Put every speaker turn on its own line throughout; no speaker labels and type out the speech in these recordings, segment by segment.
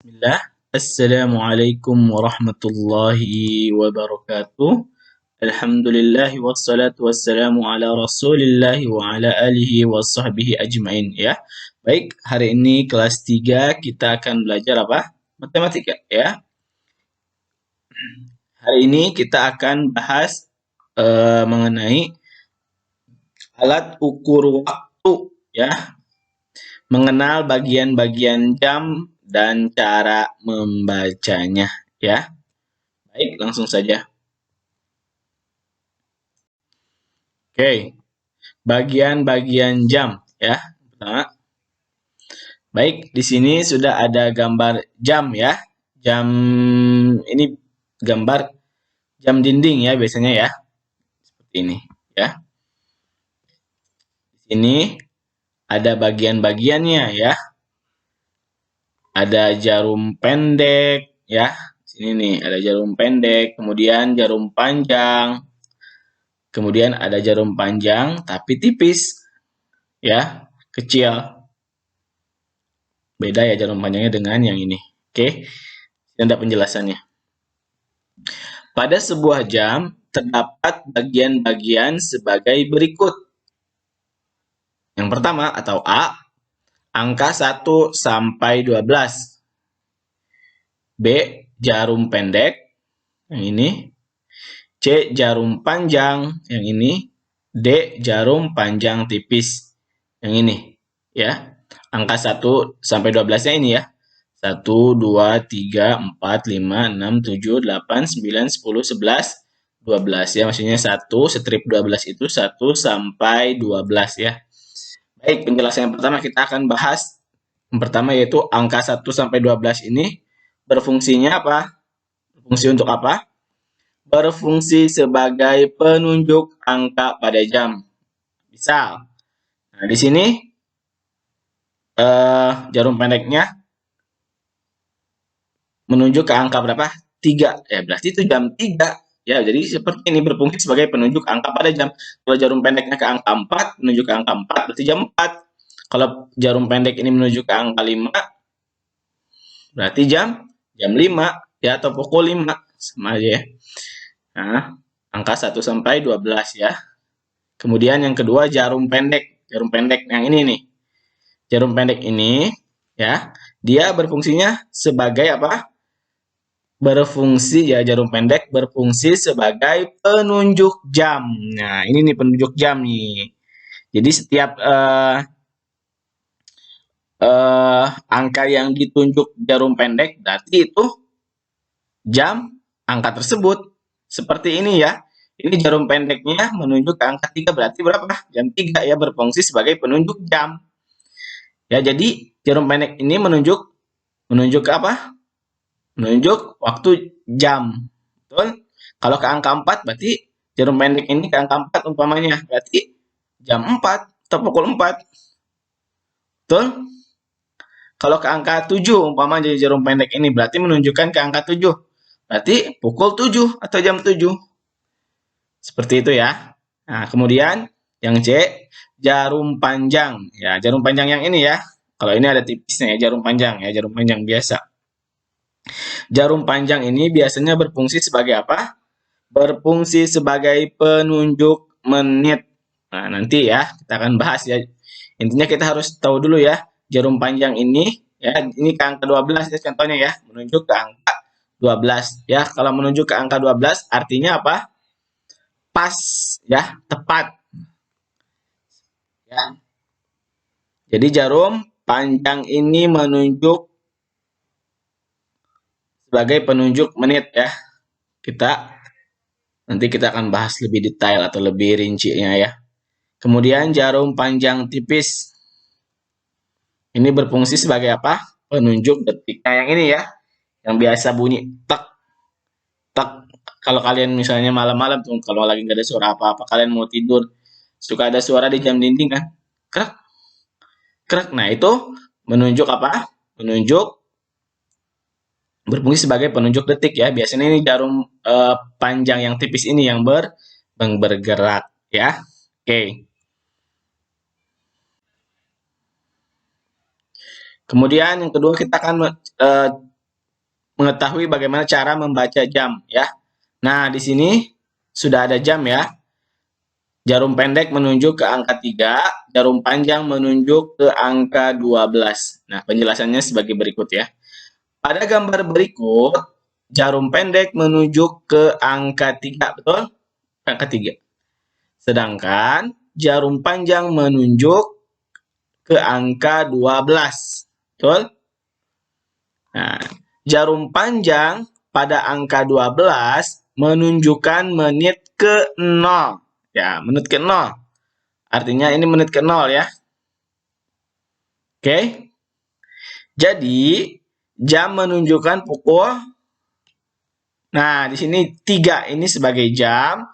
Bismillah. Assalamualaikum warahmatullahi wabarakatuh. Alhamdulillah wassalatu wassalamu ala Rasulillah wa ala alihi wa sahbihi ajmain ya. Baik, hari ini kelas 3 kita akan belajar apa? Matematika ya. Hari ini kita akan bahas mengenai alat ukur waktu ya. Mengenal bagian-bagian jam dan cara membacanya ya. Baik, langsung saja. Oke, bagian-bagian jam ya. Pertama, baik, di sini sudah ada gambar jam ya. Jam ini gambar jam dinding ya biasanya ya. Seperti ini ya. Di sini ada bagian-bagiannya ya. Ada jarum pendek ya. Di sini nih ada jarum pendek, kemudian jarum panjang. Kemudian ada jarum panjang tapi tipis ya, kecil. Beda ya jarum panjangnya dengan yang ini. Oke, ada penjelasannya. Pada sebuah jam terdapat bagian-bagian sebagai berikut. Yang pertama atau A, angka 1 sampai 12. B, jarum pendek, yang ini. C, jarum panjang, yang ini. D, jarum panjang tipis, yang ini. Ya, angka 1 sampai 12-nya ini ya. 1, 2, 3, 4, 5, 6, 7, 8, 9, 10, 11, 12 ya. Maksudnya 1 strip 12 itu 1 sampai 12 ya. Baik, penjelasan yang pertama kita akan bahas. Yang pertama yaitu angka 1 sampai 12 ini berfungsinya apa? Berfungsi untuk apa? Berfungsi sebagai penunjuk angka pada jam. Misal, nah di sini jarum pendeknya menunjuk ke angka berapa? 3. Ya, berarti itu jam 3. Ya, jadi seperti ini berfungsi sebagai penunjuk angka pada jam. Kalau jarum pendeknya ke angka 4, menunjuk ke angka 4, berarti jam 4. Kalau jarum pendek ini menuju ke angka 5, berarti jam 5 ya, atau pukul 5. Sama aja ya. Nah, angka 1 sampai 12 ya. Kemudian yang kedua jarum pendek. Jarum pendek yang ini nih. Jarum pendek ini ya, dia berfungsinya sebagai apa? Berfungsi ya, jarum pendek berfungsi sebagai penunjuk jam. Nah, ini nih penunjuk jam nih. Jadi setiap angka yang ditunjuk jarum pendek berarti itu jam angka tersebut. Seperti ini ya. Ini jarum pendeknya menunjuk ke angka 3 berarti berapa? Jam 3 ya, berfungsi sebagai penunjuk jam. Ya, jadi jarum pendek ini menunjuk ke apa? Menunjuk waktu jam. Betul? Kalau ke angka 4 berarti jarum pendek ini ke angka 4 umpamanya. Berarti jam 4 atau pukul 4. Betul? Kalau ke angka 7 umpamanya jarum pendek ini berarti menunjukkan ke angka 7. Berarti pukul 7 atau jam 7. Seperti itu ya. Nah, kemudian yang C, jarum panjang. Ya, jarum panjang yang ini ya. Kalau ini ada tipisnya ya, jarum panjang ya, jarum panjang biasa. Jarum panjang ini biasanya berfungsi sebagai apa? Berfungsi sebagai penunjuk menit. Nah, nanti ya kita akan bahas ya. Intinya kita harus tahu dulu ya, jarum panjang ini ya, ini ke angka 12 ya contohnya ya, menunjuk ke angka 12 ya. Kalau menunjuk ke angka 12 artinya apa? Pas ya, tepat. Ya. Jadi jarum panjang ini menunjuk sebagai penunjuk menit ya. Nanti kita akan bahas lebih detail atau lebih rincinya ya. Kemudian jarum panjang tipis. Ini berfungsi sebagai apa? Penunjuk detik. Nah, yang ini ya, yang biasa bunyi tek tek. Kalau kalian misalnya malam-malam tuh, kalau lagi nggak ada suara apa-apa, kalian mau tidur, suka ada suara di jam dinding kan? Krek krek. Nah, itu menunjuk apa? Menunjuk, berfungsi sebagai penunjuk detik ya. Biasanya ini jarum panjang yang tipis ini yang bergerak ya. Oke. Kemudian yang kedua kita akan mengetahui bagaimana cara membaca jam ya. Nah, di sini sudah ada jam ya. Jarum pendek menunjuk ke angka 3, jarum panjang menunjuk ke angka 12. Nah, penjelasannya sebagai berikut ya. Pada gambar berikut, jarum pendek menunjuk ke angka 3, betul? Angka 3. Sedangkan jarum panjang menunjuk ke angka 12. Betul? Nah, jarum panjang pada angka 12 menunjukkan menit ke 0. Ya, menit ke 0. Artinya ini menit ke 0 ya. Oke. Jadi, jam menunjukkan pukul. Nah, di sini 3 ini sebagai jam.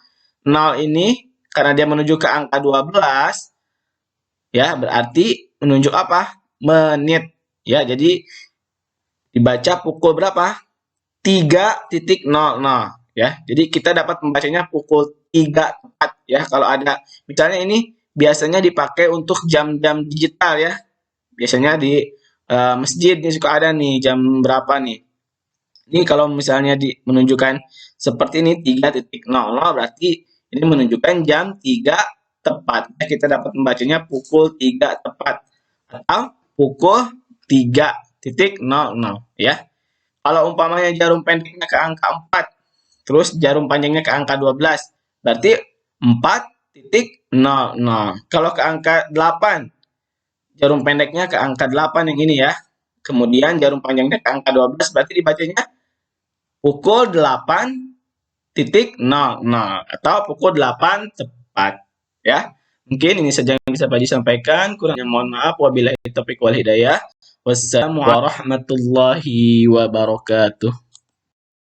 0 ini karena dia menuju ke angka 12. Ya, berarti menunjuk apa? Menit. Ya, jadi dibaca pukul berapa? 3.00 ya. Jadi kita dapat membacanya pukul 3 tepat ya. Kalau ada misalnya ini biasanya dipakai untuk jam-jam digital ya. Biasanya di masjid ini suka ada nih jam berapa nih. Ini kalau misalnya menunjukkan seperti ini 3.00 berarti ini menunjukkan jam 3 tepat. Ya, kita dapat membacanya pukul 3 tepat atau pukul 3.00 ya. Kalau umpamanya jarum pendeknya ke angka 4, terus jarum panjangnya ke angka 12, berarti 4.00. Kalau ke angka 8, jarum pendeknya ke angka 8 yang ini ya. Kemudian jarum panjangnya ke angka 12, berarti dibacanya pukul 8.00 atau pukul 8 tepat ya. Mungkin ini saja yang bisa Pak Haji sampaikan. Kurangnya mohon maaf. Wabillahi taufiq wal hidayah. Wassalamualaikum warahmatullahi wabarakatuh.